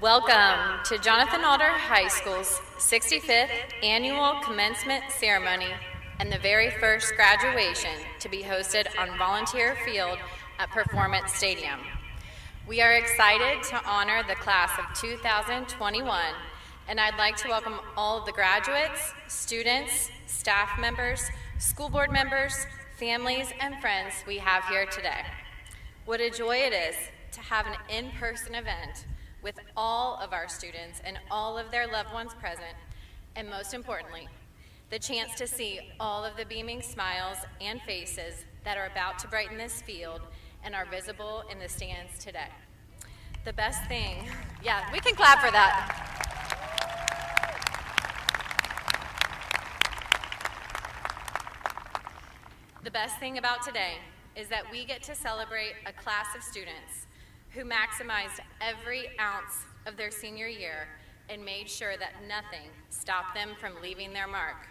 Welcome to Jonathan Alder High School's 65th Annual Commencement Ceremony and the very first graduation to be hosted on Volunteer Field at Performance Stadium. We are excited to honor the class of 2021, and I'd like to welcome all of the graduates, students, staff members, school board members, families, and friends we have here today. What a joy it is to have an in-person event with all of our students and all of their loved ones present, and most importantly, the chance to see all of the beaming smiles and faces that are about to brighten this field and are visible in the stands today. The best thing, yeah, we can clap for that. The best thing about today is that we get to celebrate a class of students who maximized every ounce of their senior year and made sure that nothing stopped them from leaving their mark.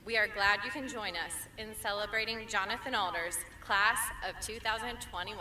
We are glad you can join us in celebrating Jonathan Alder's class of 2021.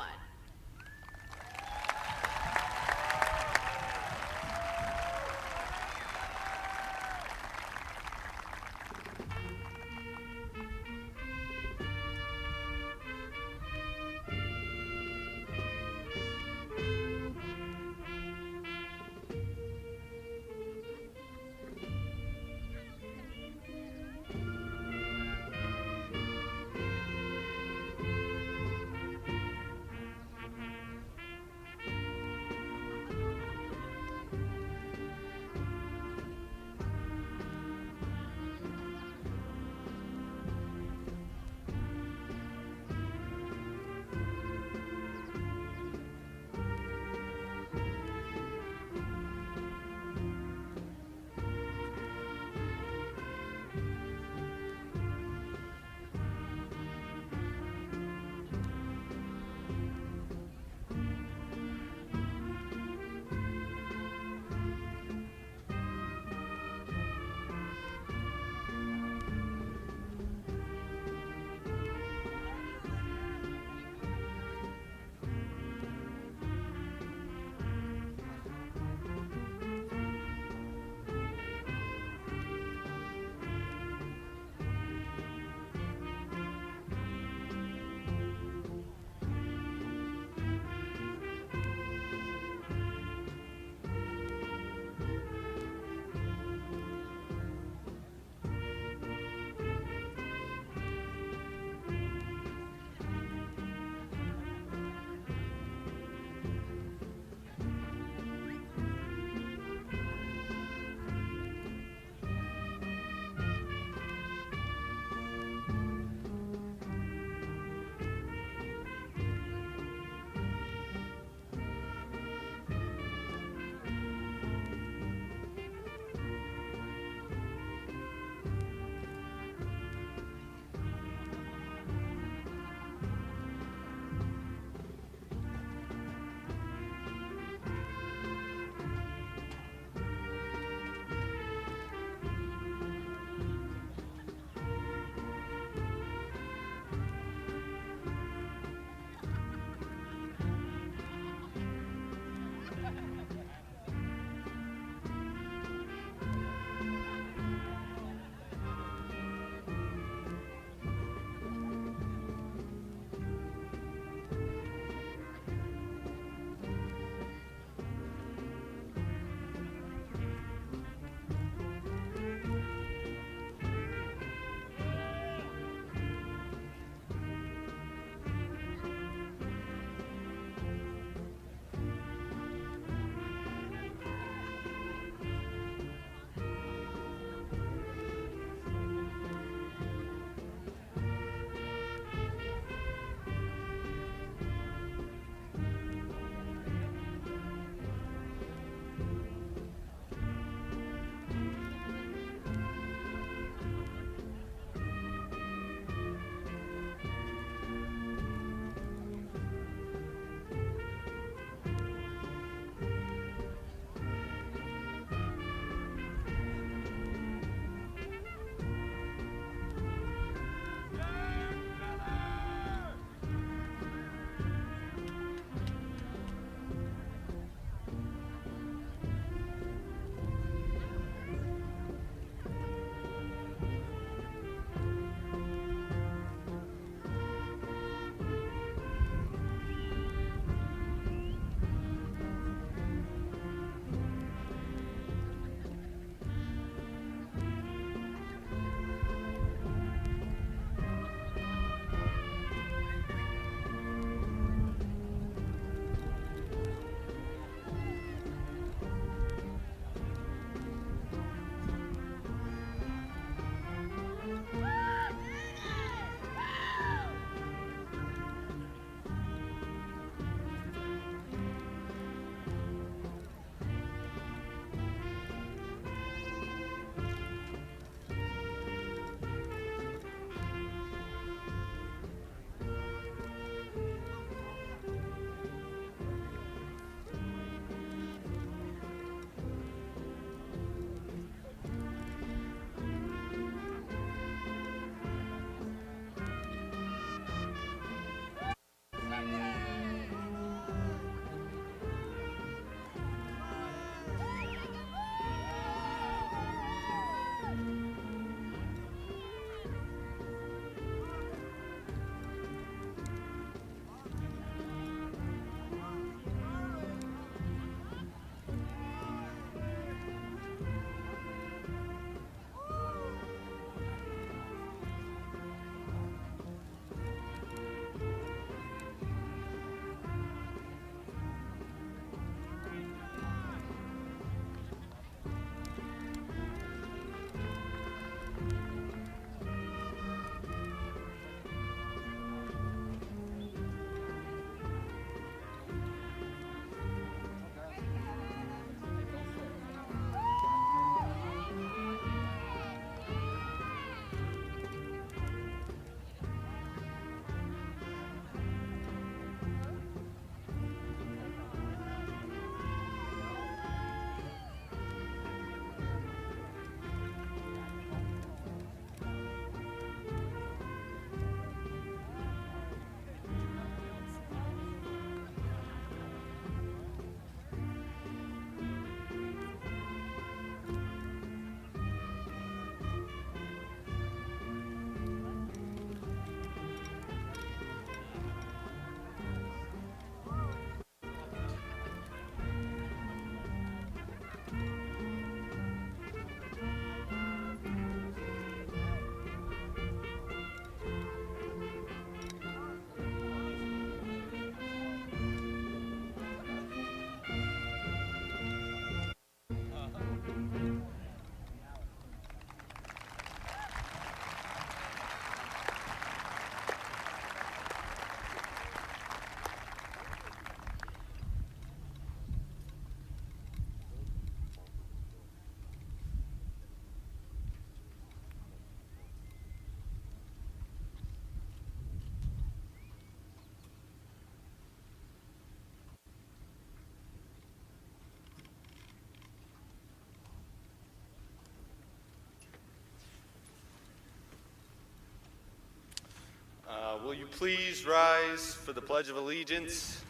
Will you please rise for the Pledge of Allegiance?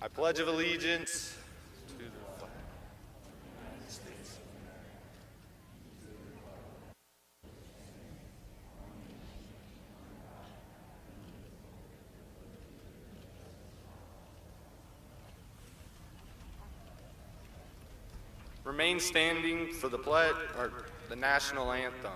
I pledge of allegiance to the flag of the United States. Remain standing for the pledge or the national anthem.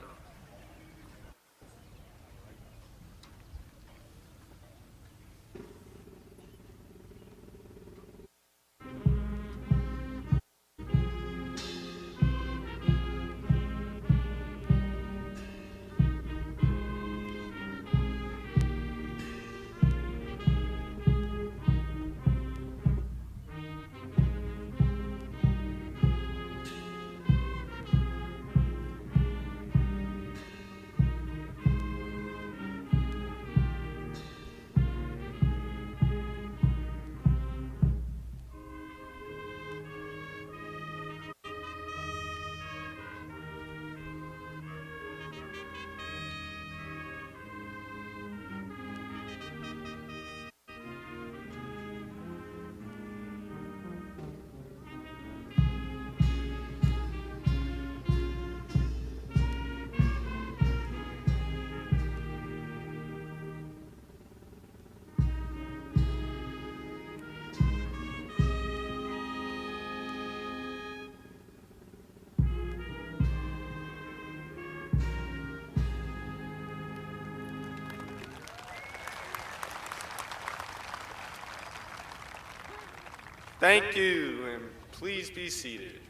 Thank you, and please be seated.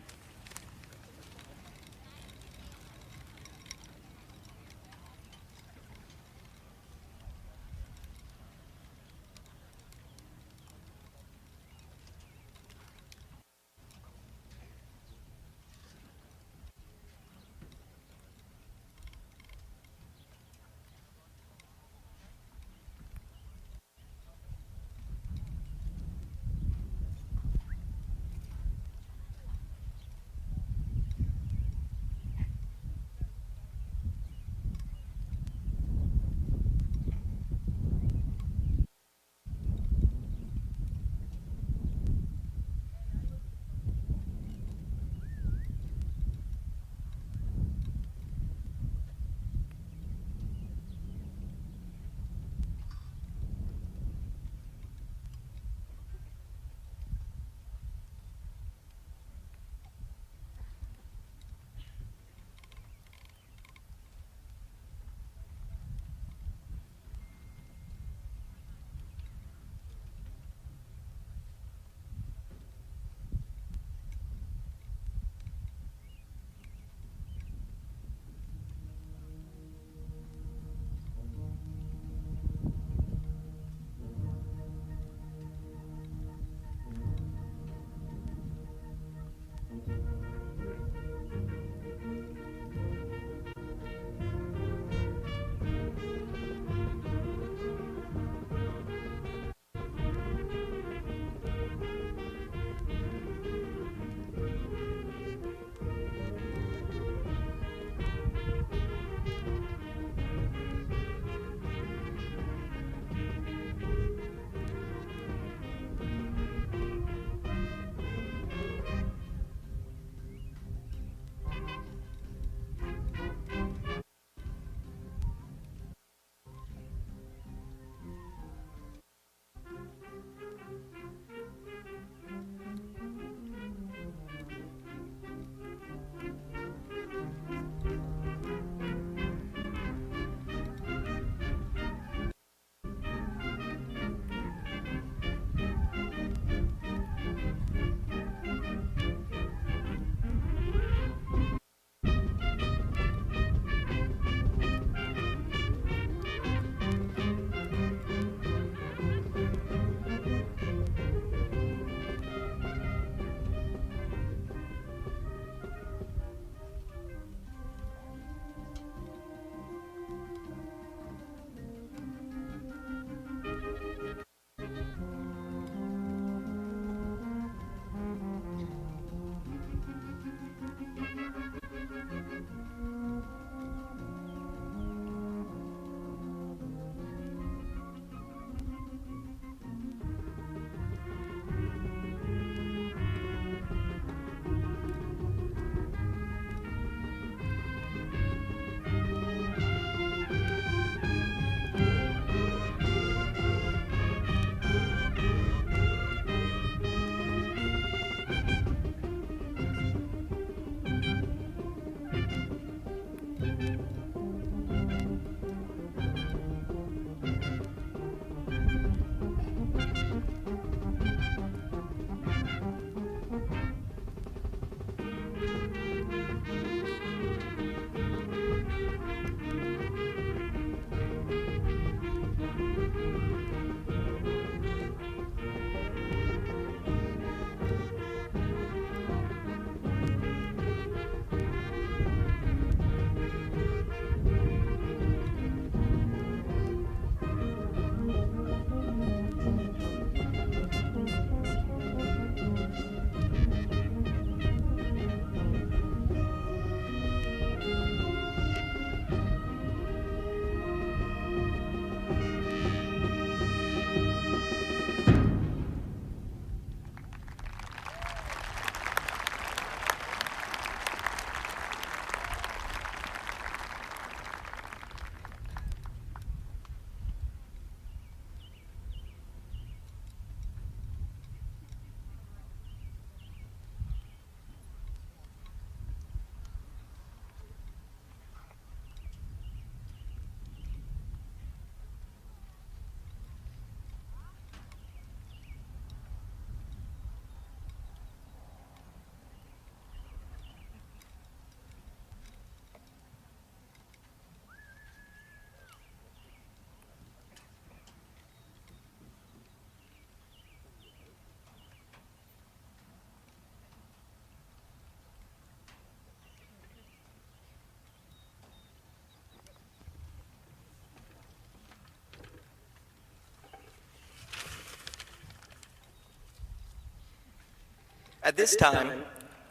At this time,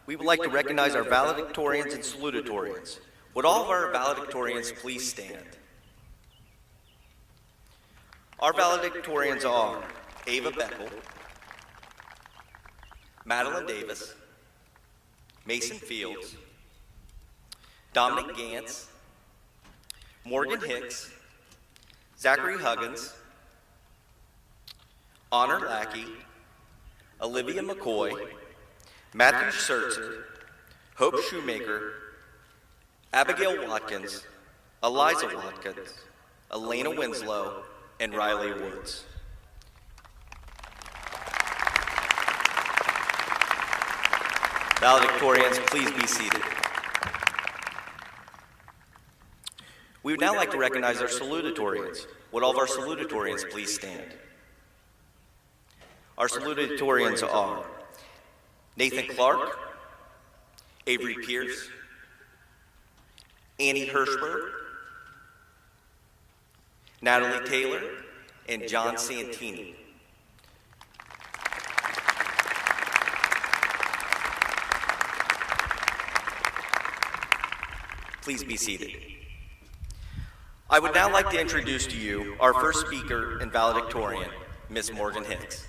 we would like to recognize our valedictorians and salutatorians. Would all of our valedictorians please stand? Our valedictorians are Ava Beckel, Madeline Davis, Mason Fields, Dominic Gantz, Morgan Hicks, Zachary Huggins, Honor Lackey, Olivia McCoy, Matthew Sertzer, Hope Shoemaker, Abigail Watkins, Eliza Watkins, Elena Winslow, and Riley Woods. Valedictorians, please be seated. We would now like to recognize our salutatorians. Would all of our salutatorians please stand? Our salutatorians are Nathan Clark, Avery Pierce, Annie Hirschberg, Natalie Taylor, and John Santini. Please be seated. I would now like to introduce to you our first speaker and valedictorian, Miss Morgan Hicks.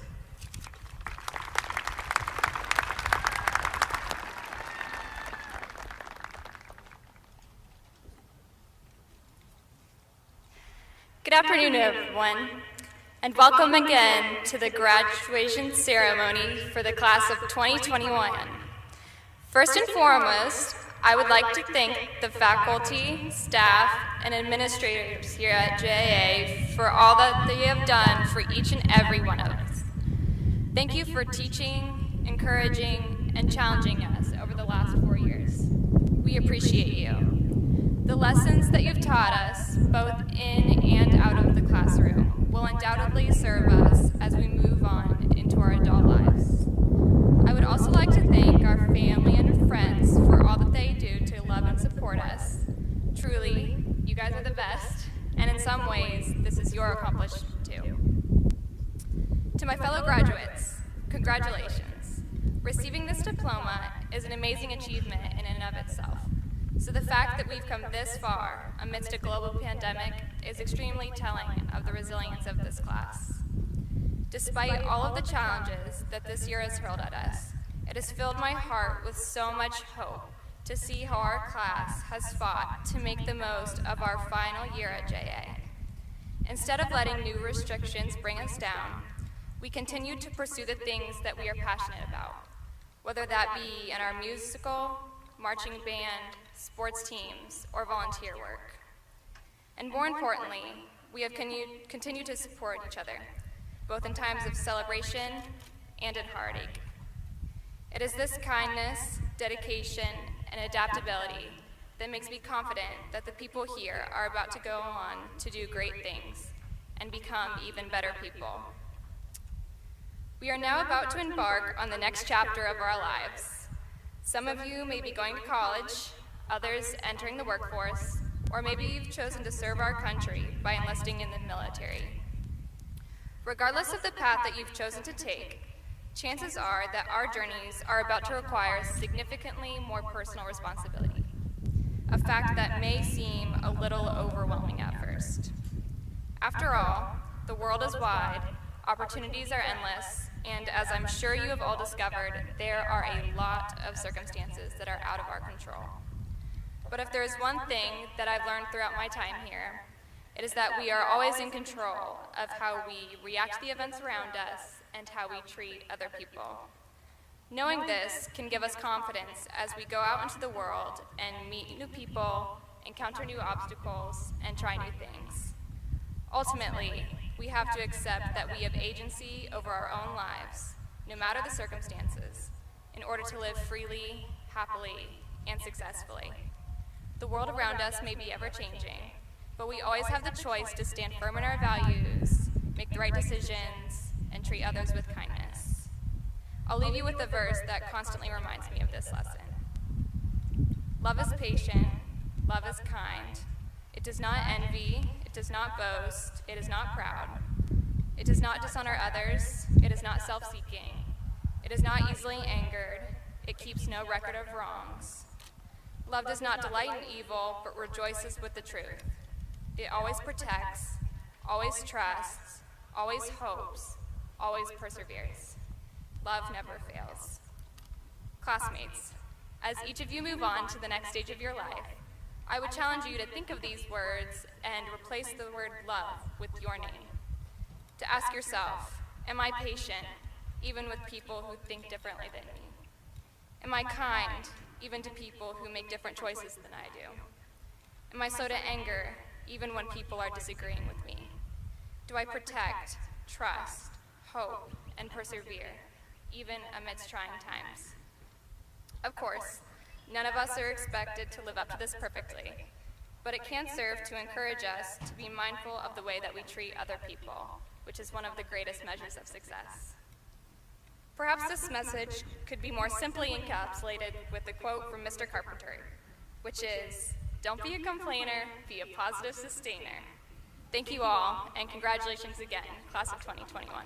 Good afternoon, everyone, and welcome again to the graduation ceremony for the class of 2021. First and foremost, I would like to thank the faculty, staff, and administrators here at JA for all that they have done for each and every one of us. Thank you for teaching, encouraging, and challenging us over the last 4 years. We appreciate you. The lessons that you've taught us, both in and out of the classroom, will undoubtedly serve us as we move on into our adult lives. I would also like to thank our family and friends for all that they do to love and support us. Truly, you guys are the best, and in some ways, this is your accomplishment too. To my fellow graduates, congratulations. Receiving this diploma is an amazing achievement in and of itself. So the fact that we've come this far amidst a global pandemic is extremely telling of the resilience of this class. Despite all of the challenges that this year has hurled at us, it has filled my heart with so much hope to see how our class has fought to make the most of our final year at JA. Instead of letting new restrictions bring us down, we continue to pursue the things that we are passionate about, whether that be in our musical, marching band, sports teams, or volunteer work. And more importantly, we have continued to support each other, both in times of celebration and in heartache. It is this kindness, dedication, and adaptability that makes me confident that the people here are about to go on to do great things and become even better people. We are now about to embark on the next chapter of our lives. Some of you may be going to college, others entering the workforce, or maybe you've chosen to serve our country by enlisting in the military. Regardless of the path that you've chosen to take, chances are that our journeys are about to require significantly more personal responsibility, a fact that may seem a little overwhelming at first. After all, the world is wide, opportunities are endless, and as I'm sure you have all discovered, there are a lot of circumstances that are out of our control. But if there is one thing that I've learned throughout my time here, it is that we are always in control of how we react to the events around us and how we treat other people. Knowing this can give us confidence as we go out into the world and meet new people, encounter new obstacles, and try new things. Ultimately, we have to accept that we have agency over our own lives, no matter the circumstances, in order to live freely, happily, and successfully. The world around us may be ever-changing, but we always have the choice to stand firm in our values, make the right decisions, and treat others with kindness. I'll leave you with a verse that constantly reminds me of this lesson. Love is patient, love is kind. It does not envy, it does not boast, it is not proud. It does not dishonor others, it is not self-seeking. It is not easily angered, it keeps no record of wrongs. Love does not delight in evil, but rejoices with the truth. It always protects, always trusts, always hopes, always perseveres. Love never fails. Classmates, as each of you move on to the next stage of your life, I would challenge you to think of these words and replace the word love with your name. To ask yourself, am I patient, even with people who think differently than me? Am I kind, even to people who make different choices than I do? Am I slow to anger, even when people are disagreeing with me? Do I protect, trust, hope, and persevere, even amidst trying times? Of course, none of us are expected to live up to this perfectly, but it can serve to encourage us to be mindful of the way that we treat other people, which is one of the greatest measures of success. Perhaps this message could be more simply encapsulated with a quote from Mr. Carpenter, which is, "Don't be a complainer, be a positive sustainer." Thank you all, and congratulations again, class of 2021.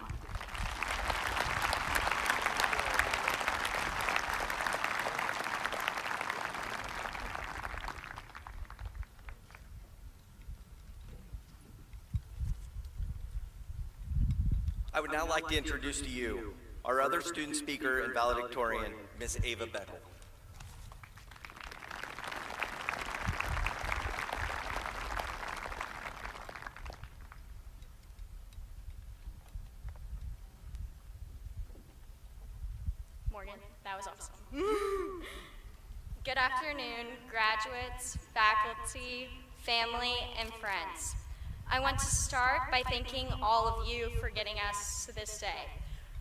I would now like to introduce to you our other student speaker and valedictorian, Ms. Ava Beckel. Morgan, that was awesome. Good afternoon, graduates, faculty, family, and friends. I want to start by thanking all of you for getting us to this day,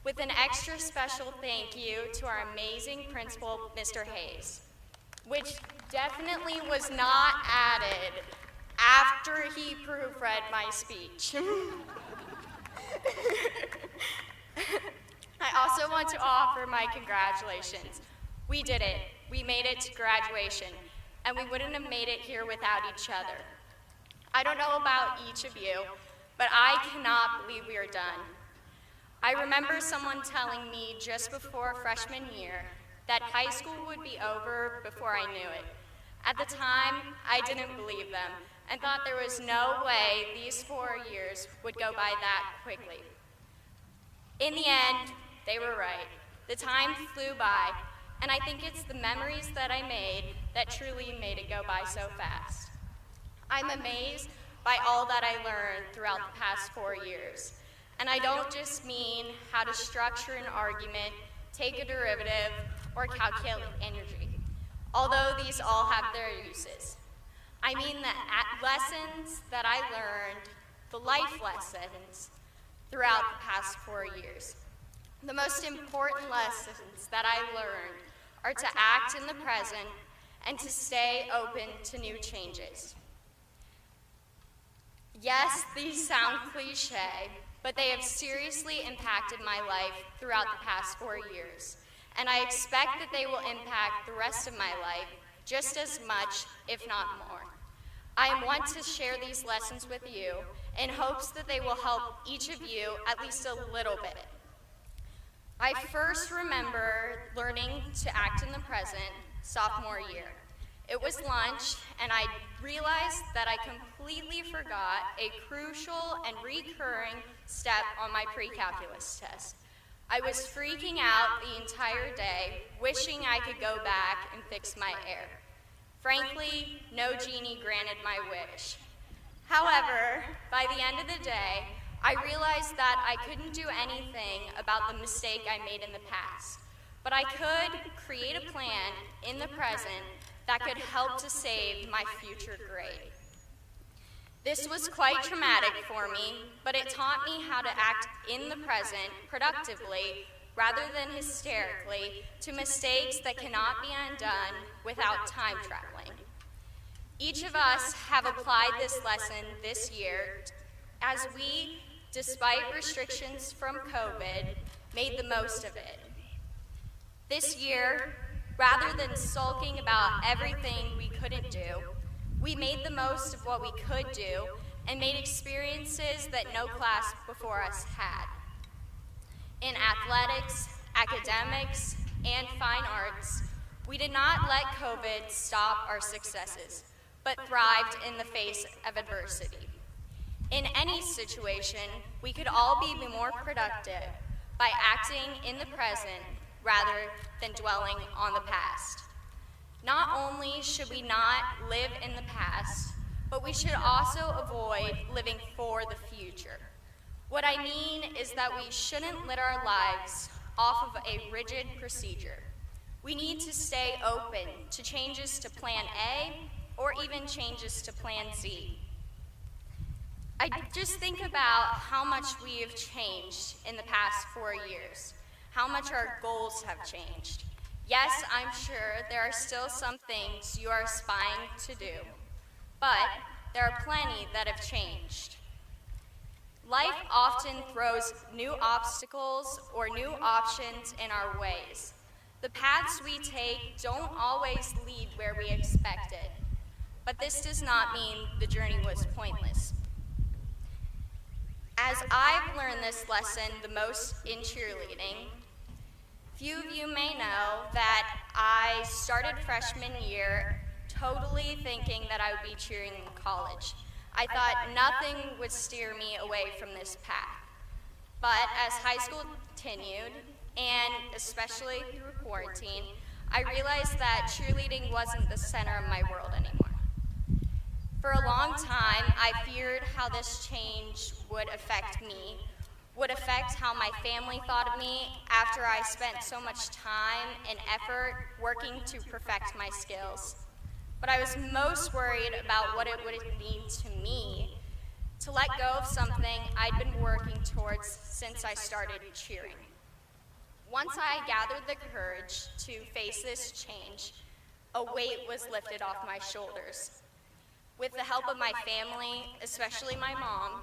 with an extra special thank you to our amazing principal, Mr. Hayes, which definitely was not added after he proofread my speech. I also want to offer my congratulations. We did it. We made it to graduation, and we wouldn't have made it here without each other. I don't know about each of you, but I cannot believe we are done. I remember someone telling me just before freshman year that high school would be over before I knew it. At the time, I didn't believe them and thought there was no way these 4 years would go by that quickly. In the end, they were right. The time flew by, and I think it's the memories that I made that truly made it go by so fast. I'm amazed by all that I learned throughout the past 4 years. And I don't just mean how to structure an argument, take a derivative, or calculate energy. although these all have their uses. I mean the lessons that I learned, the life lessons, throughout the past 4 years. The most important lessons that I learned are to act in the present and to stay open to new changes. Yes, these sound cliche, but they have seriously impacted my life throughout the past 4 years, and I expect that they will impact the rest of my life just as much, if not more. I want to share these lessons with you in hopes that they will help each of you at least a little bit. I first remember learning to act in the present sophomore year. It was lunch, and I realized that I completely forgot a crucial and recurring step on my pre-calculus test. I was freaking out the entire day, wishing I could go back and fix my error. Frankly, no genie granted my wish. However, by the end of the day, I realized that I couldn't do anything about the mistake I made in the past, but I could create a plan in the present that could help to save my future grade. This was quite traumatic for me, but it taught me how to act in the present productively rather than hysterically to mistakes that cannot be undone without time traveling. Each of us have applied this lesson this year as we, despite restrictions from COVID, made the most of it. This year, rather than sulking about everything we couldn't do, we made the most of what we could do and made experiences that no class before us had. In athletics, academics, and fine arts, we did not let COVID stop our successes, but thrived in the face of adversity. In any situation, we could all be more productive by acting in the present rather than dwelling on the past. Not only should we not live in the past, but we should also avoid living for the future. What I mean is that we shouldn't live our lives off of a rigid procedure. We need to stay open to changes to Plan A or even changes to Plan Z. I just think about how much we have changed in the past 4 years, how much our goals have changed. Yes, I'm sure there are still some things you are aspiring to do, but there are plenty that have changed. Life often throws new obstacles or new options in our ways. The paths we take don't always lead where we expected, but this does not mean the journey was pointless. As I've learned this lesson the most in cheerleading, few of you may know that I started freshman year totally thinking that I would be cheering in college. I thought nothing would steer me away from this path. But as high school continued, and especially through quarantine, I realized that cheerleading wasn't the center of my world anymore. For a long time, I feared how this change would affect me, would affect how my family thought of me after I spent so much time and effort working to perfect my skills. But I was most worried about what it would mean to me to let go of something I'd been working towards since I started cheering. Once I gathered the courage to face this change, a weight was lifted off my shoulders. With the help of my family, especially my mom,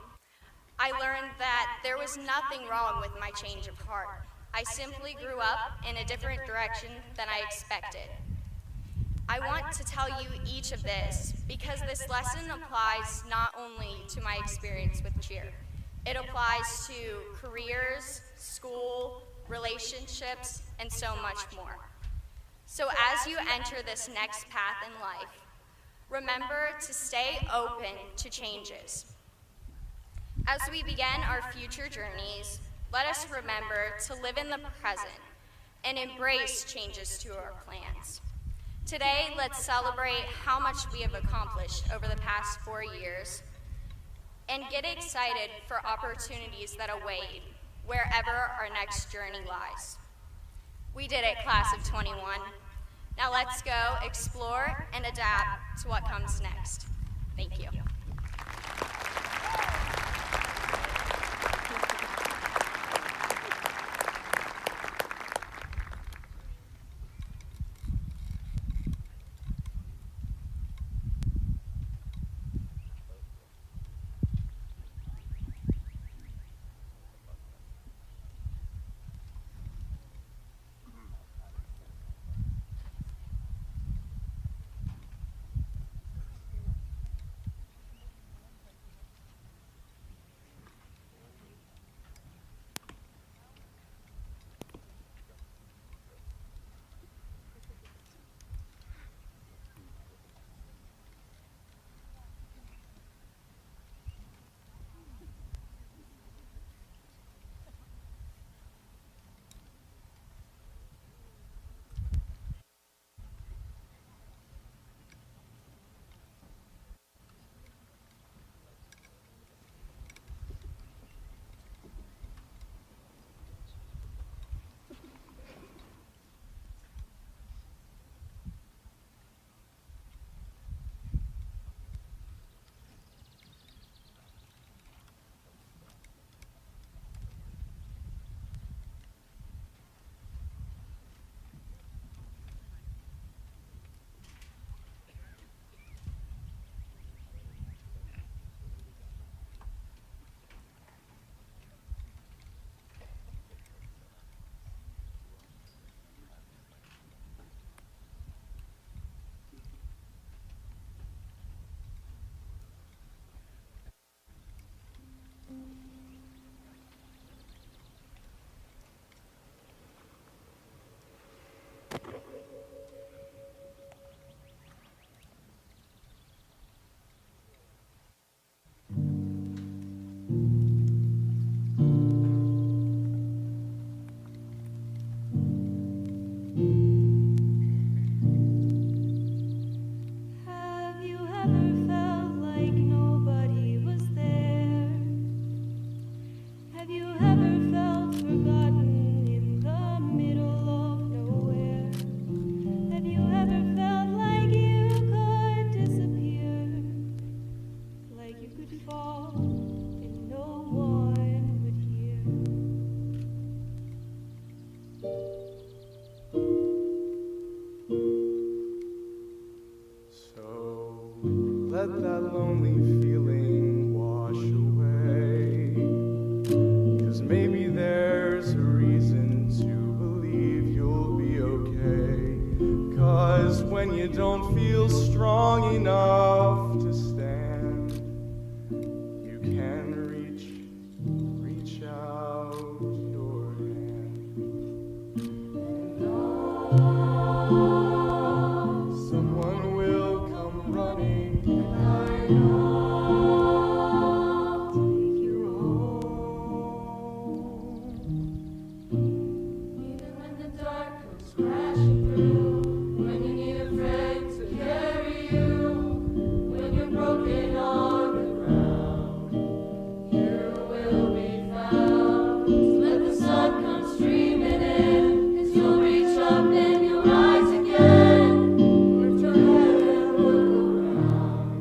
I learned that there was nothing wrong with my change of heart. I simply grew up in a different direction than I expected. I want to tell you each of this because this lesson applies not only to my experience with cheer. It applies to careers, school, relationships, and so much more. So as you enter this next path in life, remember to stay open to changes. As we begin our future journeys, let us remember to live in the present and embrace changes to our plans. Today, let's celebrate how much we have accomplished over the past 4 years and get excited for opportunities that await wherever our next journey lies. We did it, class of 21. Now let's go explore and adapt to what comes next. Thank you. Let that lonely feeling wash away. 'Cause maybe there's a reason to believe you'll be okay. 'Cause when you don't feel strong enough to stand, you can reach out your hand. Someone will come running, and I'll take you home. Even when the dark comes crashing through, when you need a friend to carry you, when you're broken on the ground, you will be found. So let the sun come streaming in, 'cause you'll reach up and you'll rise again. Lift your head and look around.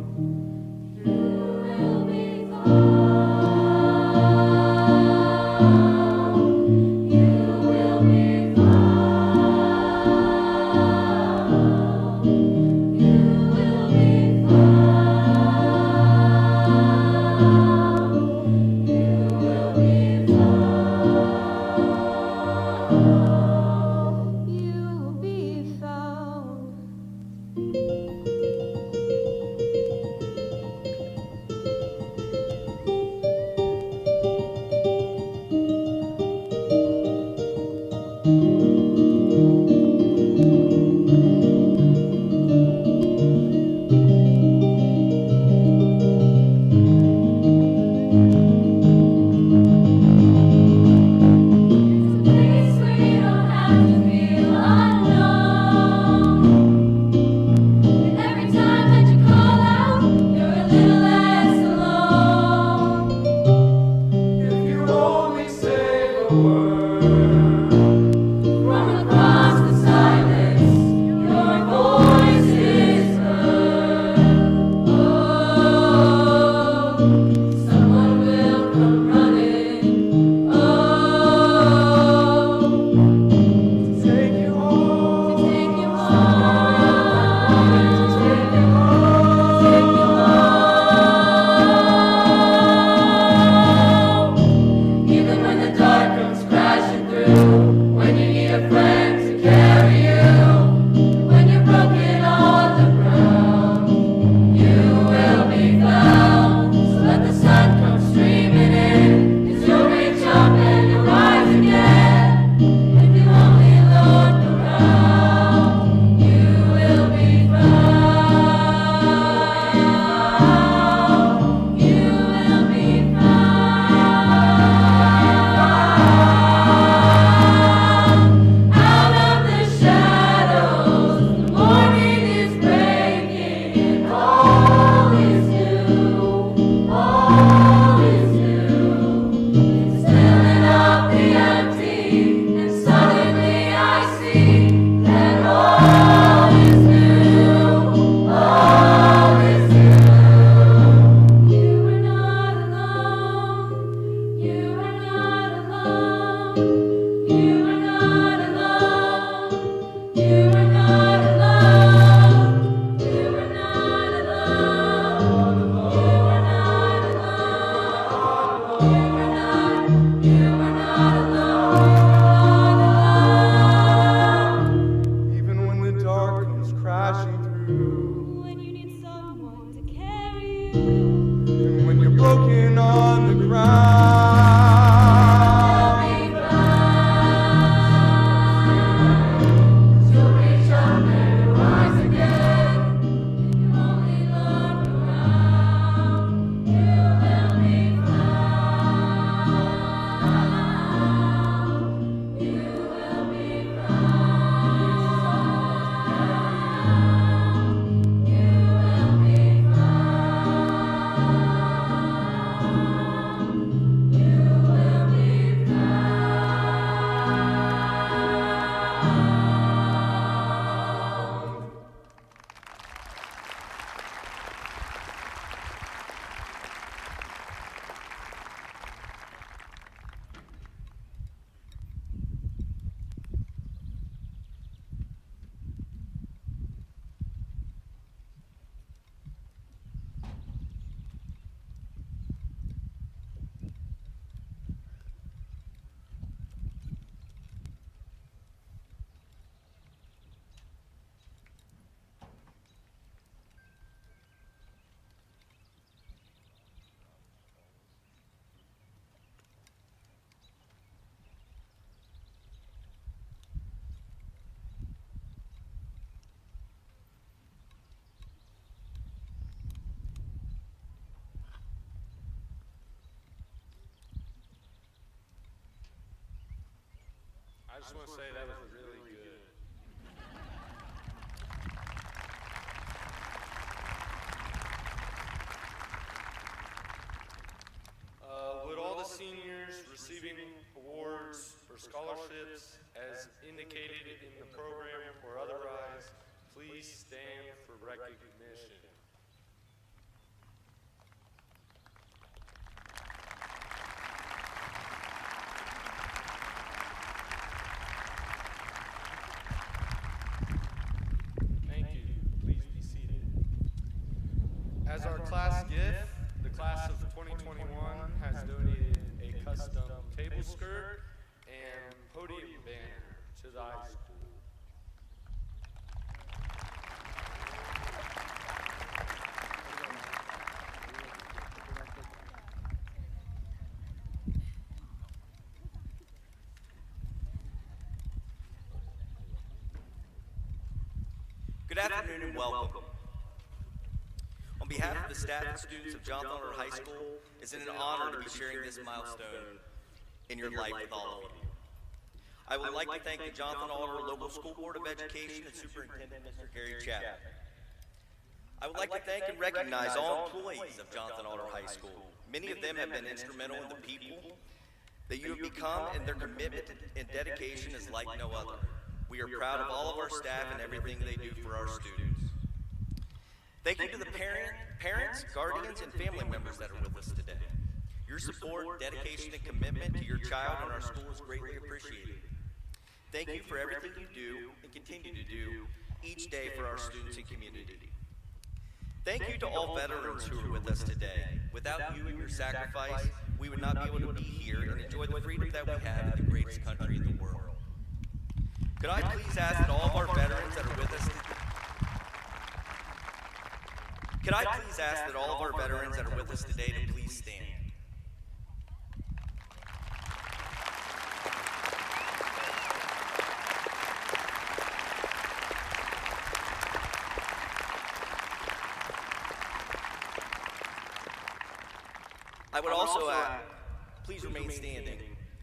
I just want to say that was really good. Would all the seniors receiving awards or scholarships as indicated in the program or otherwise, please stand for recognition. Thank you. Please be seated. As our class gift, the class of 2021 has donated a custom table skirt and podium banner to the high school. Good afternoon and welcome. On behalf of the staff and students of Jonathan Alder High School, it's an honor to be sharing this milestone in your life with all of you. I would like to thank the Jonathan Alder Local School Board of Education and Superintendent Mr. Gary Chapman. I would like to thank and recognize all employees of Jonathan Alder High School. Many of them have been instrumental in the people that you have become, and their commitment and dedication is like no other. We are proud of all of our staff and everything they do for our students. Thank you to the parents, guardians, and family members that are with us today. Your support, dedication, and commitment to your child and our school is greatly appreciated. Thank you for everything you do and continue to do each day for our students and community. Thank you to all veterans who are with us today. Without you and your sacrifice, we would not be able to be here and enjoy the freedom that we have in the greatest country in the world. Could I please ask that all of our veterans that are with us today, to please stand? I would also please remain standing.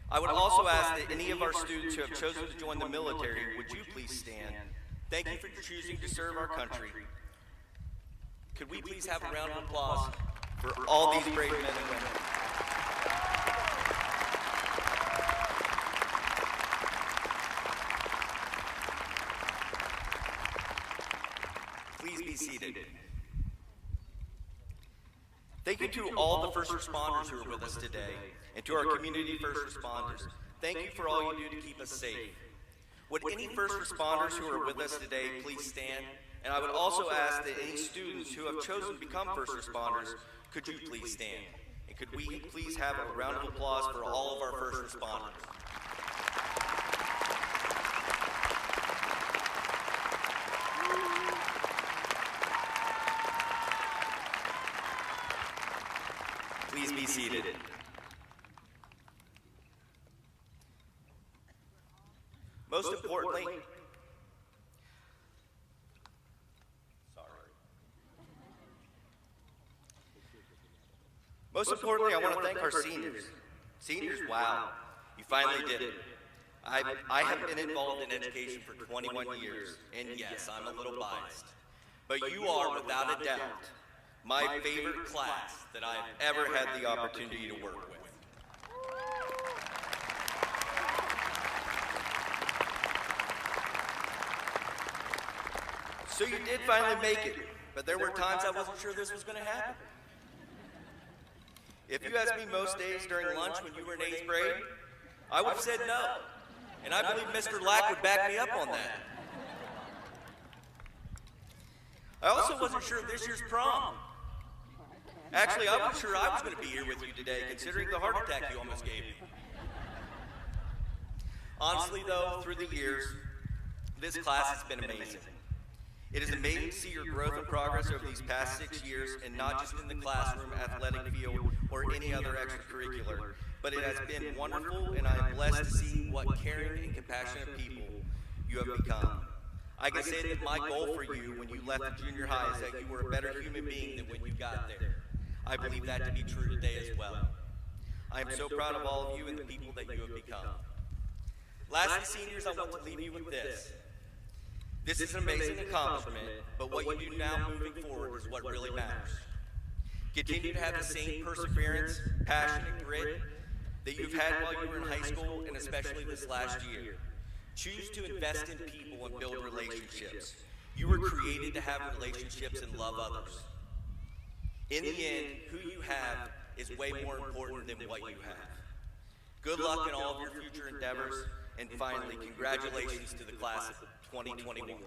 I would also ask that any of our students who have chosen to join the military, would you please stand? Thank you for choosing to serve our country. Could we please have a round of applause for all these brave men and women? Please be seated. Thank you to all the first responders who are with us today, and to our community first responders. Thank you for all you do to keep us safe. Would any first responders who are with us today please stand? And I would also ask that any students who have chosen to become first responders, could you please stand? And could we please have a round of applause for all of our first responders? Please be seated. Most importantly, I want to thank our seniors. Seniors, wow, you finally did it. I have been involved in education for 21 years, and yes, I'm a little biased. But you are, without a doubt, my favorite class that I've ever had the opportunity to work with. So you did finally make it, but there were times I wasn't sure this was going to happen. If you asked me most days during lunch when you were in 8th grade, I would have said no. And I believe Mr. Lack would back me up on that. I also wasn't sure of this year's prom. Actually, I wasn't sure I was going to be here with you today, considering the heart attack you almost gave me. Honestly, though, through the years, this class has been amazing. It is amazing to see your growth and progress over these past 6 years, and not just in the classroom, athletic field, or any other extracurricular, but it has been wonderful, and I am blessed to see what caring and compassionate people you have become. I can say that my goal for you when you left the junior high is that you were a better human being than when you got there. I believe that to be true today as well. I am so proud of all of you and the people that you have become. Lastly, seniors, I want to leave you with this. This is an amazing accomplishment, but what you do now moving forward is what really matters. Continue to have the same perseverance, passion, and grit that you've had while you were in high school and especially this last year. Choose to invest in people and build relationships. You were created to have relationships and love others. In the end, who you have is way more important than what you have. Good luck in all of your future endeavors, and finally, congratulations to the class of 2021.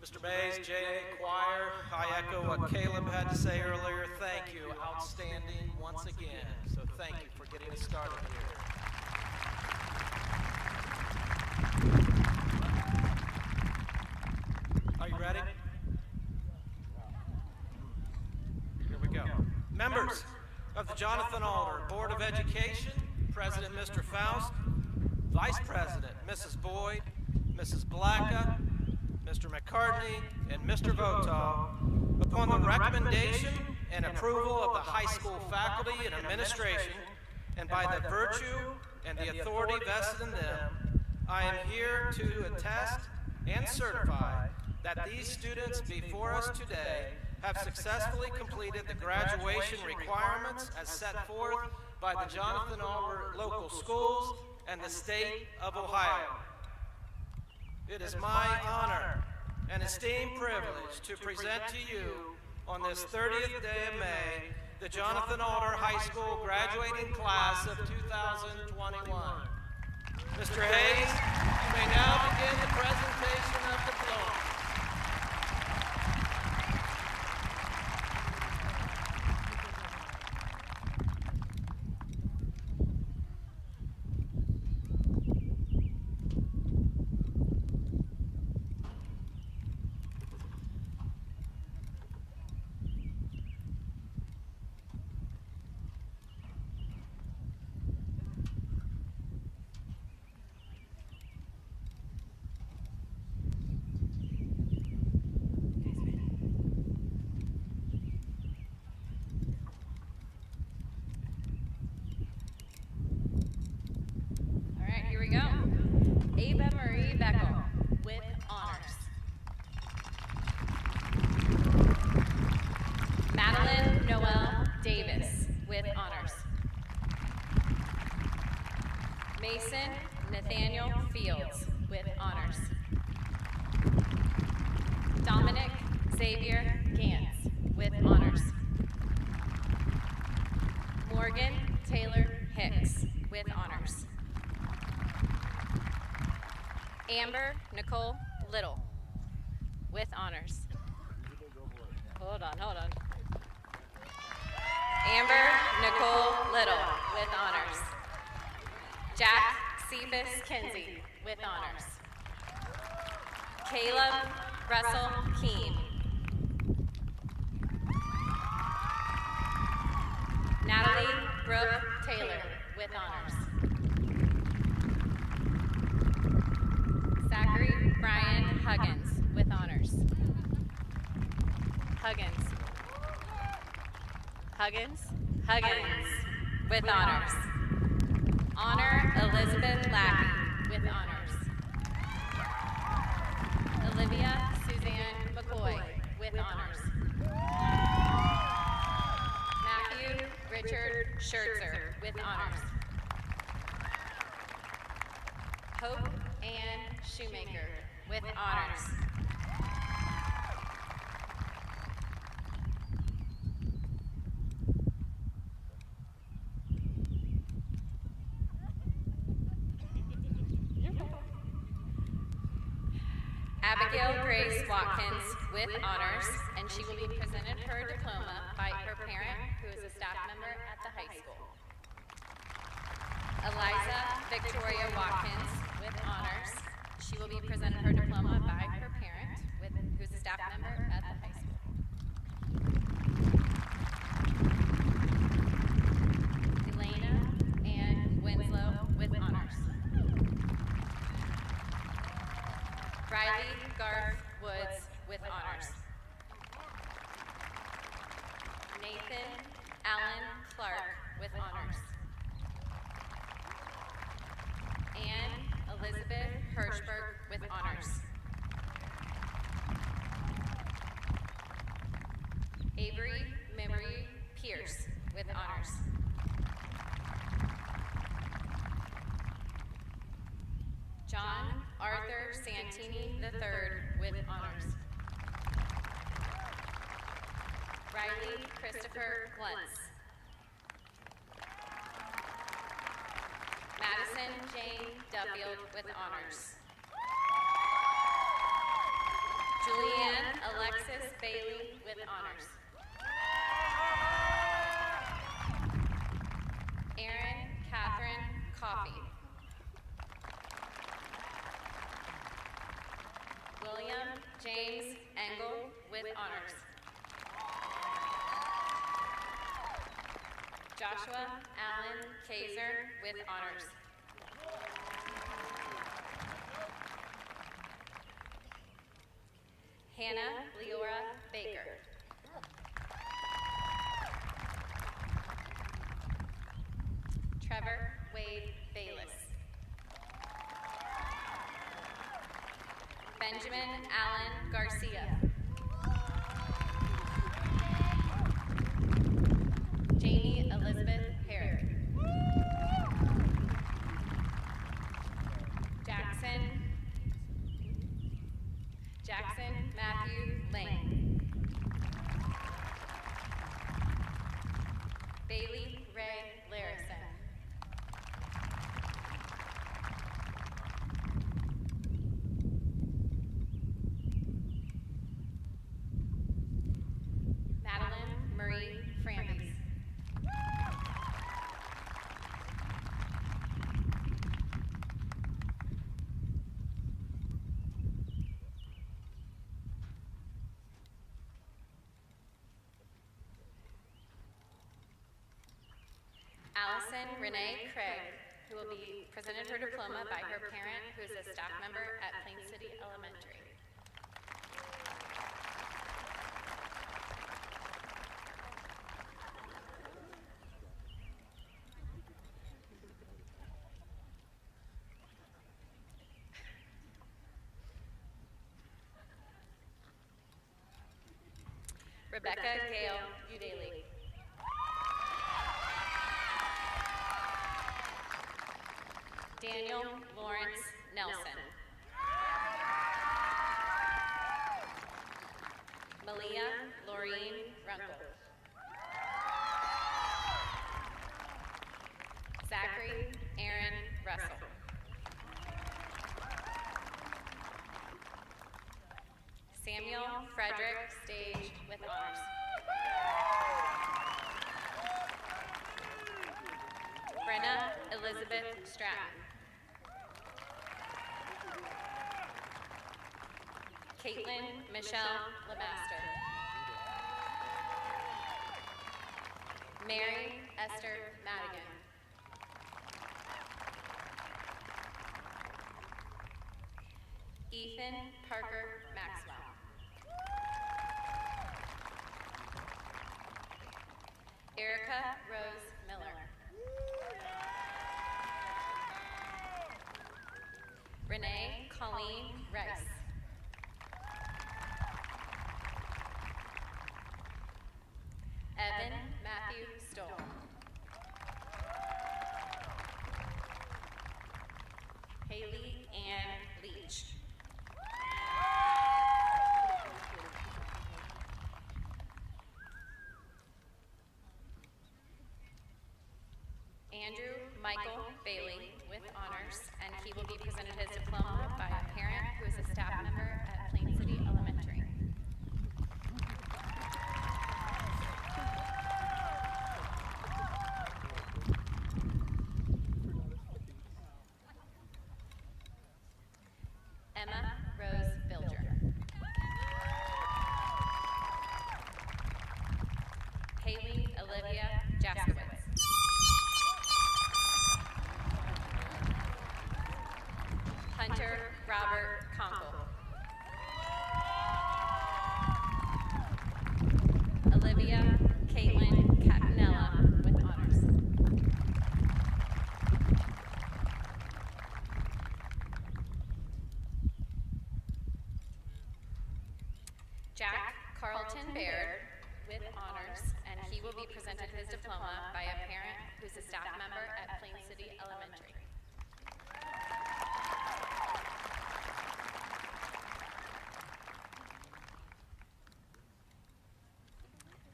Mr. Mays, JA Choir, I echo what Caleb had to say earlier. Thank you. Outstanding once again. So thank you for getting us started here. Are you ready? Here we go. Members of the Jonathan Alder Board of Education, President Mr. Faust, Vice President Mrs. Boyd, Mrs. Blacka, Mr. McCartney, and Mr. Votaw, upon the recommendation and approval of the high school faculty and administration, and by the virtue and the authority vested in them, I am here to attest and certify that these students before us today have successfully completed the graduation requirements as set forth by the Jonathan Alder local schools and the state of Ohio. It is my honor and esteemed privilege to present to you on this 30th day of May the Jonathan Alder High School graduating class of 2021. Mr. Hayes, you may now begin the presentation of diplomas. Mason Nathaniel Fields with honors. Dominic Xavier Gantz with honors. Morgan Taylor Hicks with honors. Amber Nicole Little with honors. Hold on. Amber Nicole Little with honors. Jack Cephas Kinsey with honors. Caleb Russell Keene. Natalie Brooke Taylor with honors. Zachary Brian Huggins with honors. Huggins with honors. Honor Elizabeth Lackey with honors. Olivia Suzanne McCoy with honors. Matthew Richard Schertzer with honors. Hope Ann Shoemaker with honors. Abigail Grace Watkins with honors, and she will be presented her diploma by her parent, who is a staff member at the high school. Eliza Victoria Watkins with honors. She will be presented her diploma by her parent, who's a staff member at the high school. Elena Ann Winslow with honors. Riley Garth Woods with honors. Nathan Allen Clark with honors. Anne Elizabeth Hirschberg with honors. Avery Memory Pierce with honors. John Arthur Santini III with honors. Riley Christopher Glentz. Madison Jane Duffield with honors. Julianne Alexis Bailey with honors. Erin Catherine Coffey. William James Engel with honors. Joshua Allen Kaiser with honors. Hannah Leora Baker. Trevor Wade Bayless. Benjamin Allen Garcia. Jamie Elizabeth Herrick. Jackson Matthew Lane. Bailey Ray Larison. Madeline Marie Frambies. Allison Renee Craig, who will be presented her diploma by her parent, who is a staff member at Plain City Elementary. Rebecca Gale Udaley. Daniel Lawrence Nelson. Malia Laureen Runkle. Zachary Aaron Russell. Samuel Frederick Stage with honors. Brenna Elizabeth Stratton. Caitlin Michelle Lemaster. Mary Esther Madigan. Ethan Parker Maxwell. Erica Rose Miller. Renee Colleen Rice. Evan Matthew Stoll. Haley Ann Leach. Andrew Michael Bailey with honors, and he will be presented his diploma by a parent who is a staff member at Plain City Elementary. Emma Rose Bilger. Haley Olivia Jaskowitz. Hunter Robert Conkle. Olivia Caitlin Catanella with honors. Jack Carlton Baird with honors, and he will be presented his diploma by a parent who's a staff member at Plain City Elementary.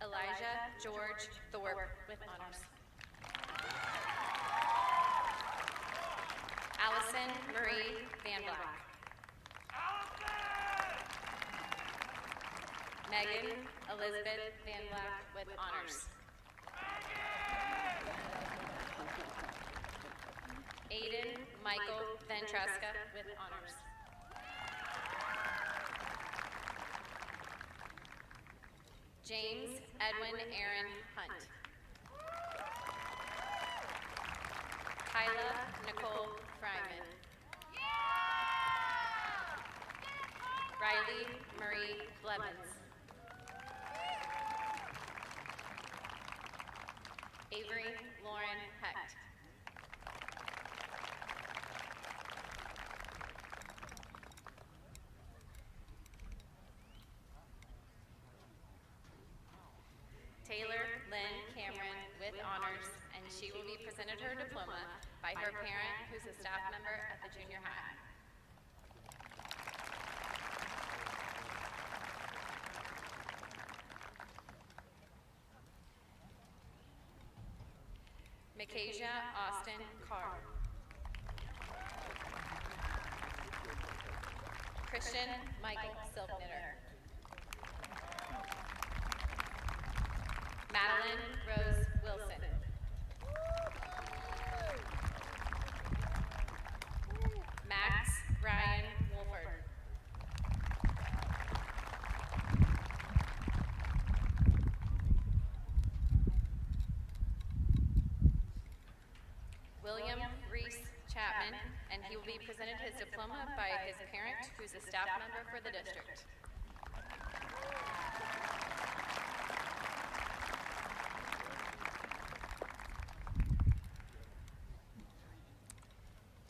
Elijah George Thorpe with honors. Allison Marie Van Black. Megan Elizabeth Van Black with honors. Aiden Michael Ventresca with honors. James Edwin Aaron Hunt. Kyla Nicole Fryman. Riley Marie Blevins. Avery Lauren Hecht. Taylor Lynn Cameron with honors, and she will be presented her diploma by her parent, who's a staff member at the junior high. Micaiah Austin Carr. Christian Michael Silknitter. Madeline Rose Wilson. Max Ryan Wolford. William Reese Chapman, and he will be presented his diploma by his parent, who's a staff member for the district.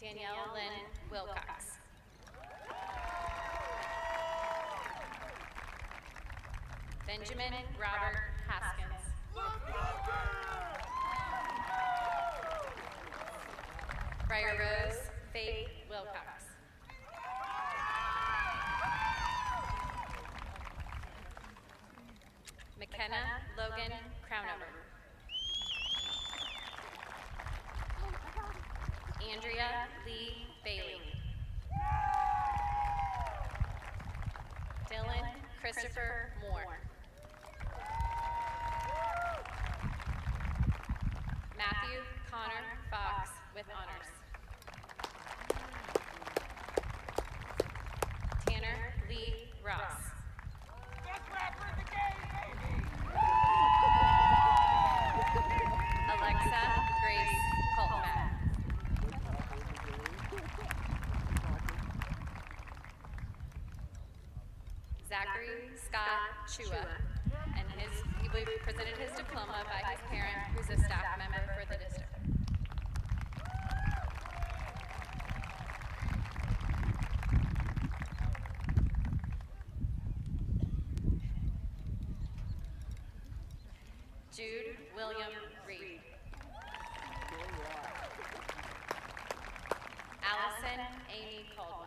Danielle Lynn Wilcox. Benjamin Robert Haskins. Briar Rose Faith Wilcox. McKenna Logan Crownover. Andrea Lee Bailey. Dylan Christopher Moore. Matthew Connor Fox with honors. Tanner Lee Ross. Alexa Grace Coltmack. Zachary Scott Chua, and he will be presented his diploma by his parent, who's a staff member for the district. Jude William Reed. Allison Amy Caldwell.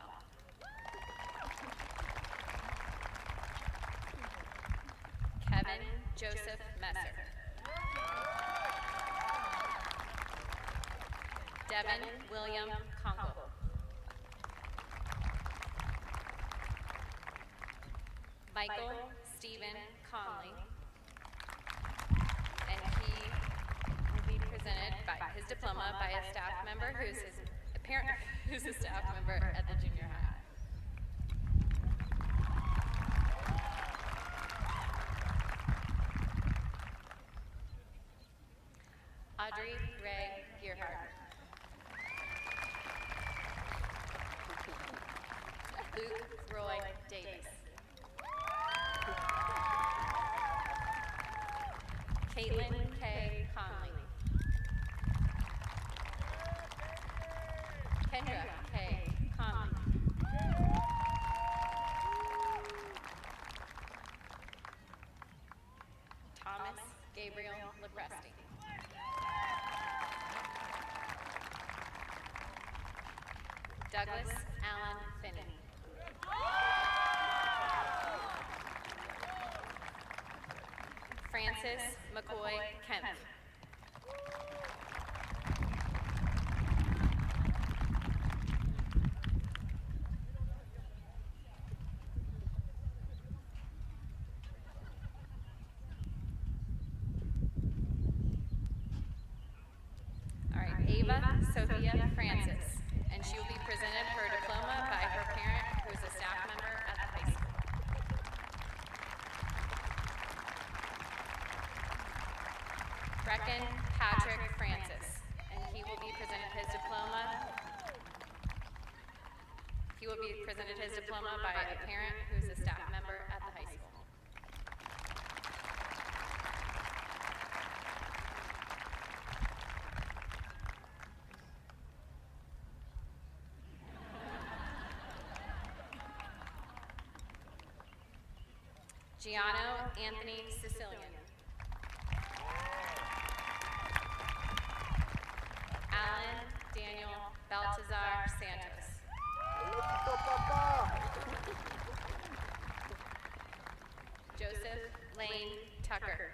Kevin Joseph Messer. Devin William Conkle. Michael Stephen Conley. And he will be presented by his diploma by a staff member who's a parent who's a staff member at the junior high. Audrey Ray Gearhart. Luke Roy Davis. Caitlin K. Conley. Kendra K. Conley. Thomas Gabriel Lepresti. Douglas Allen Finney. Francis McCoy Kemp. Ava Sophia Francis, and she will be presented her diploma by her parent, who is a staff member at the high school. Brecken Patrick Francis, and he will be presented his diploma. He will be presented his diploma by a parent who is a staff member at the high school. Giano Anthony Sicilian. Alan Daniel Baltazar Santos. Joseph Lane Tucker.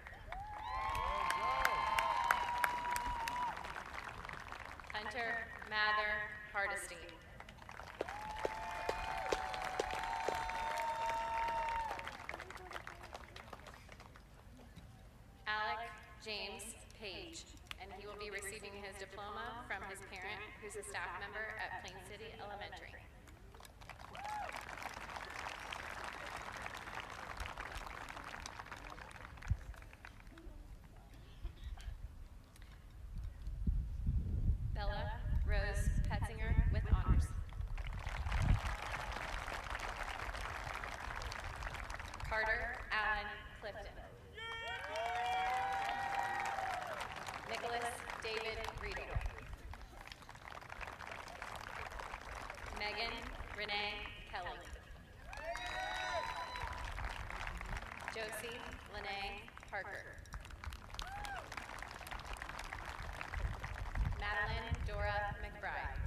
Hunter Mather Hardesty. Alec James Page, and he will be receiving his diploma from his parent, who's a staff member at Plain City Elementary. Bella Rose Petzinger with honors. Carter Allen Clifton. Nicholas David Riedel. Megan Renee Kelly. Josie Lene Parker. Madeline Dora McBride.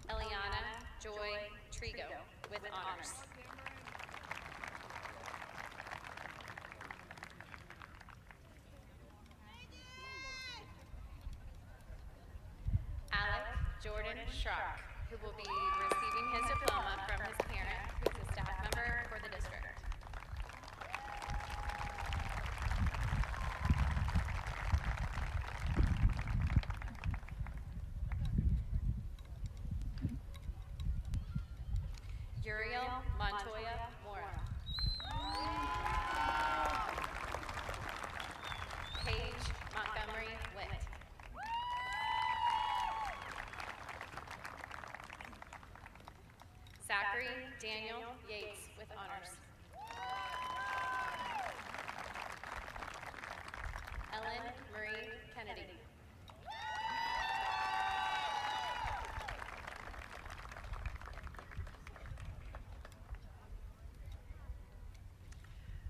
Eliana Joy Trigo with honors. Alec Jordan Schrock, who will be receiving his diploma from his parent, who's a staff member for the district. Uriel Montoya Mora. Paige Montgomery Witt. Zachary Daniel Yates with honors. Ellen Marie Kennedy.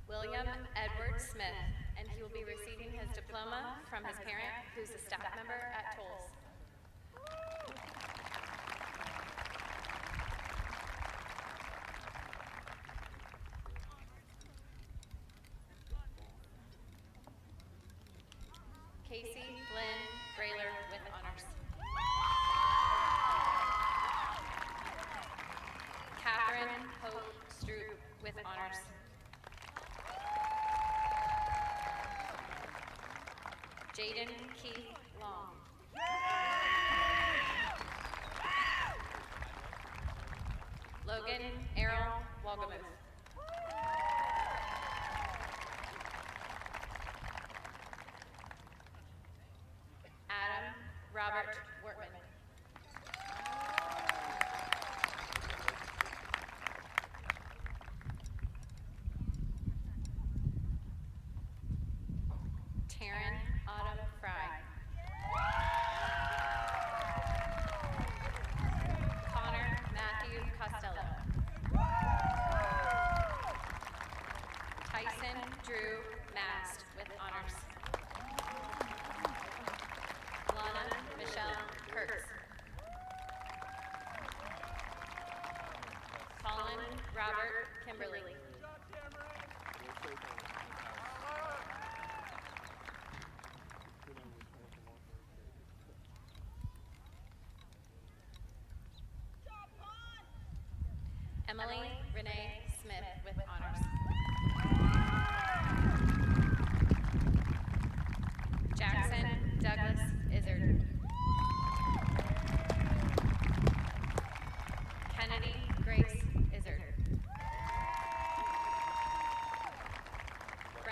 William Edward Smith, and he will be receiving his diploma from his parent, who's a staff member at Tolles. Casey Lynn Grayler with honors. Catherine Hope Stroop with honors. Jaden Keith Long. Logan Errol Wagamuth. Adam Robert Wortman. Taryn Autumn Fry. Connor Matthew Costello. Tyson Drew Mast with honors. Lana Michelle Kurtz. Colin Robert Kimberly. Emily Renee Smith with honors.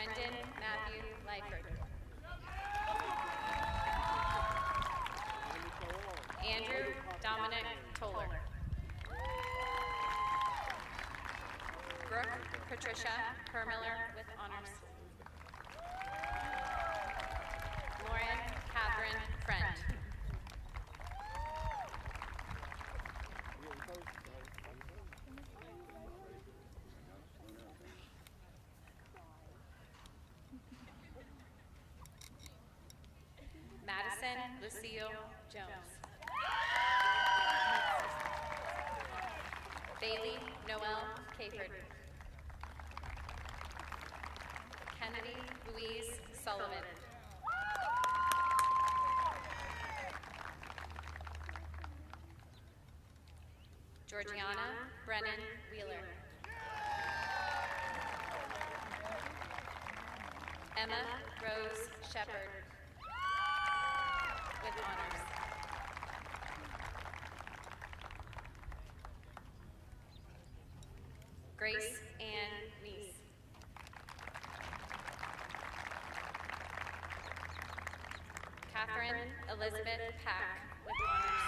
Brendan Matthew Lyford. Andrew Dominic Toller. Brooke Patricia Hermiller with honors. Lauren Catherine Friend. Madison Lucille Jones. Bailey Noel Caford. Kennedy Louise Sullivan. Georgiana Brennan Wheeler. Emma Rose Shepard with honors. Grace Ann Neese. Catherine Elizabeth Pack with honors.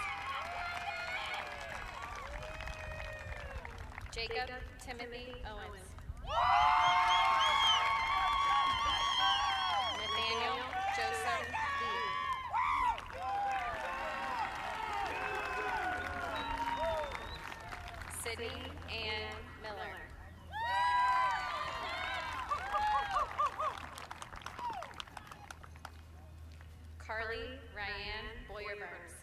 Jacob Timothy Owens. Nathaniel Joseph Lee. Sydney Ann Miller. Carly Ryan Boyer-Burns.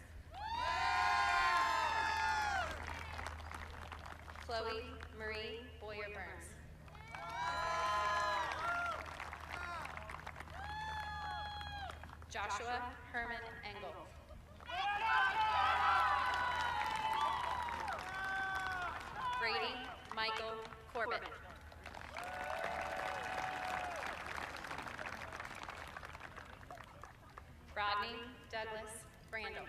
Chloe Marie Boyer-Burns. Joshua Herman Engel. Brady Michael Corbett. Rodney Douglas Brandel.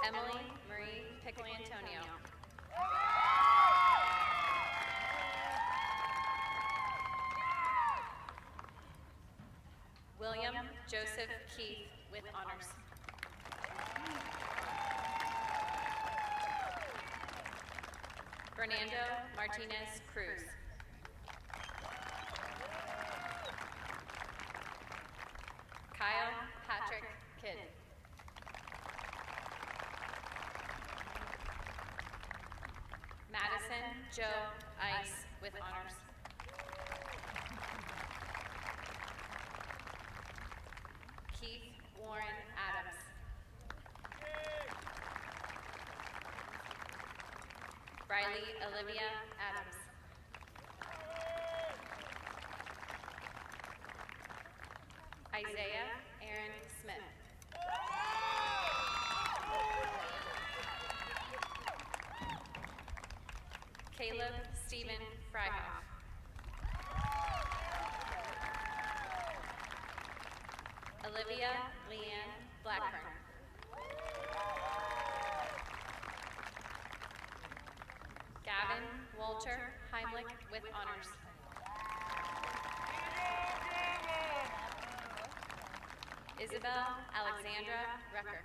Emily Marie Picolantonio. William Joseph Keith with honors. Fernando Martinez Cruz. Kyle Patrick Kidd. Madison Joe Ice with honors. Keith Warren Adams. Riley Olivia Adams. Isaiah Aaron Smith. Caleb Stephen Fryhoff. Olivia Leanne Blackburn. Gavin Walter Heimlich with honors. Isabel Alexandra Rucker.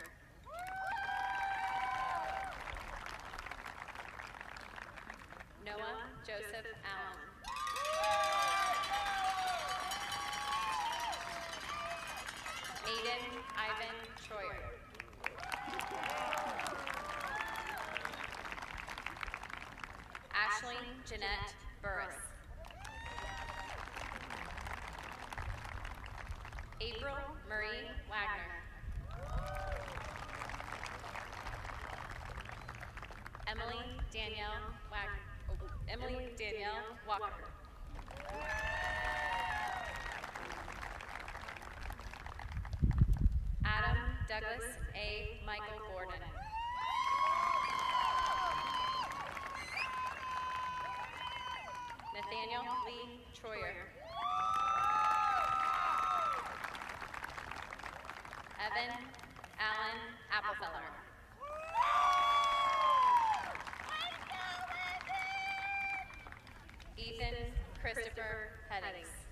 Noah Joseph Allen. Aiden Ivan Troyer. Ashley Jeanette Burris. April Marie Wagner. Emily Danielle Walker. Adam Douglas A. Michael Gordon. Nathaniel Lee Troyer. Evan Allen Applefeller. Christopher Headings.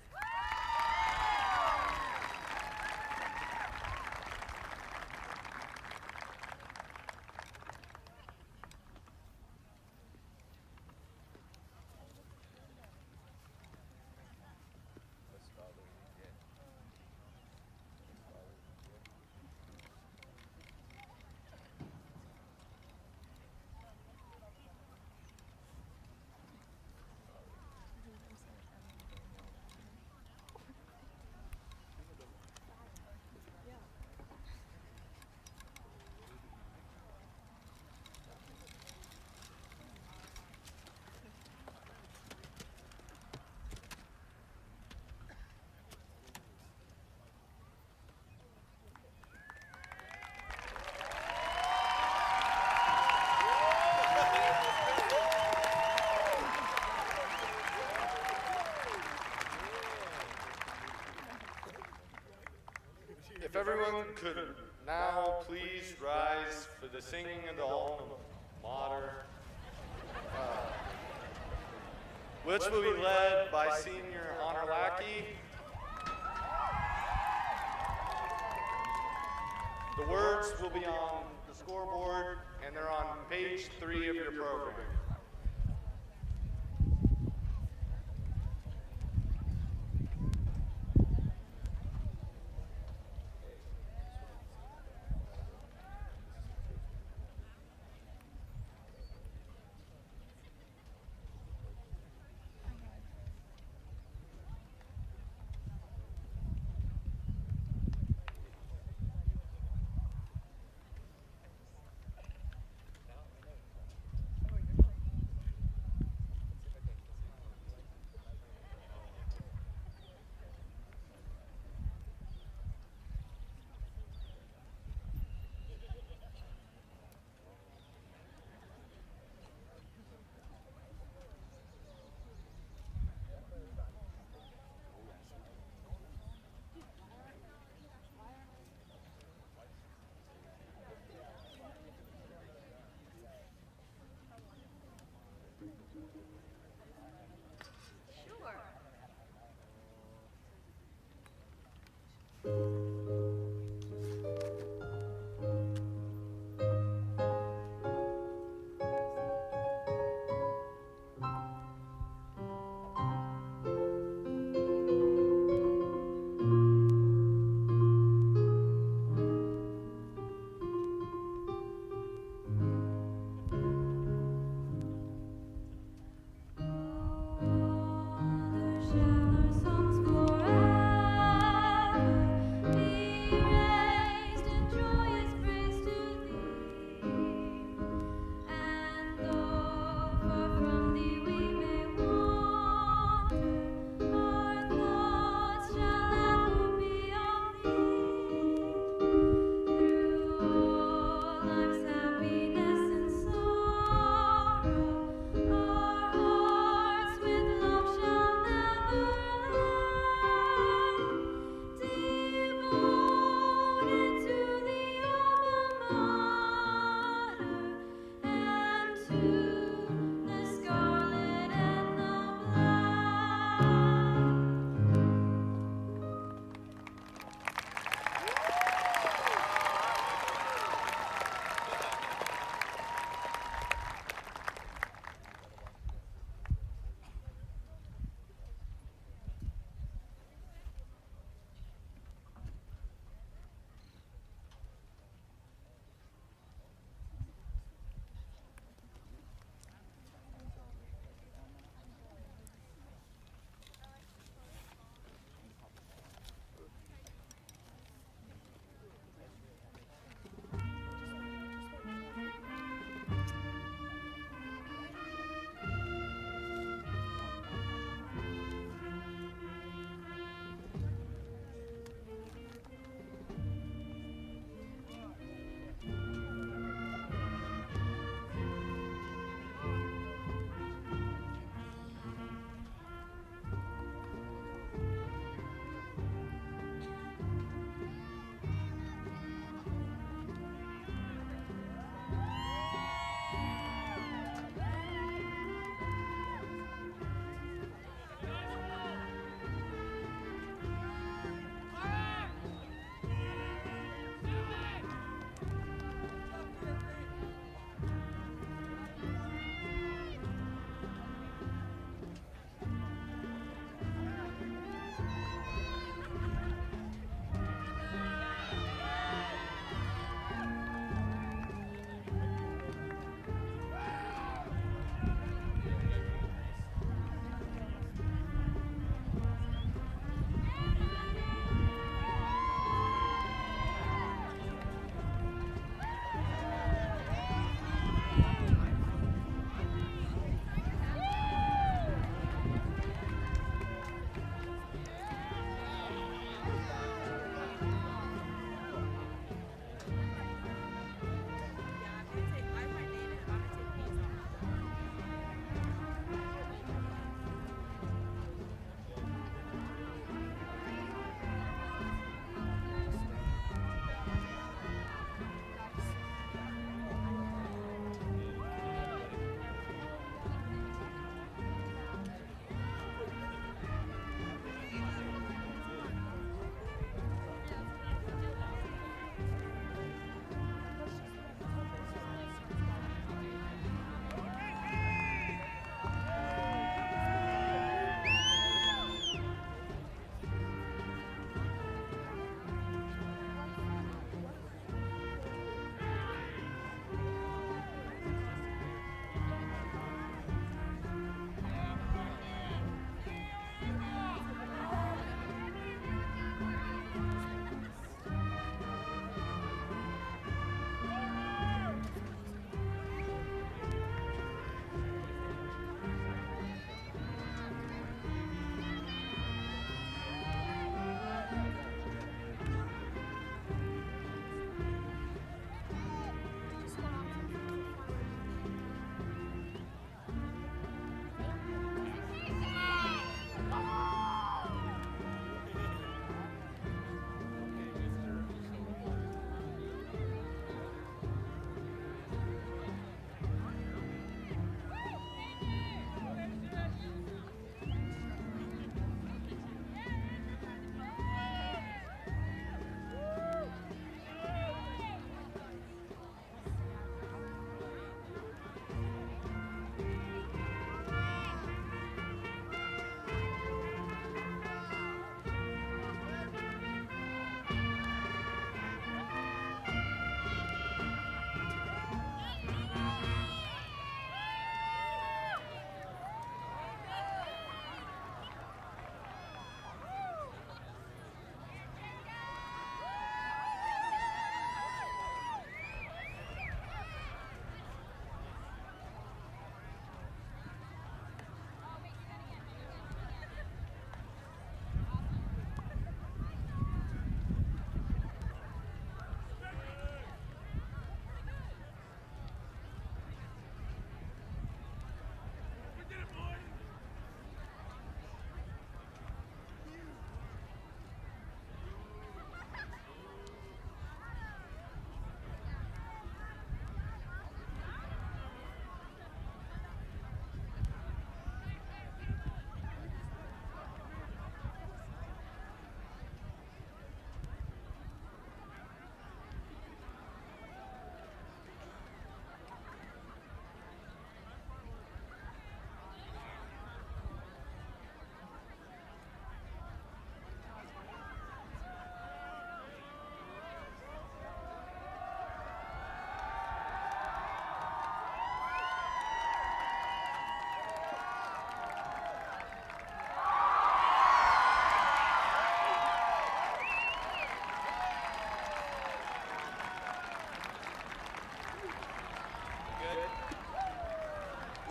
If everyone could now please rise for the singing of the alma mater, which will be led by Senior Honor Lackey. The words will be on the scoreboard, and they're on page 3 of your program.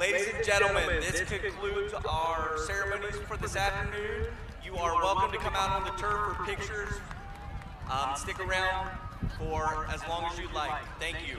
Ladies and gentlemen, this concludes our ceremonies for this afternoon. You are welcome to come out on the turf for pictures. Stick around for as long as you'd like. Thank you.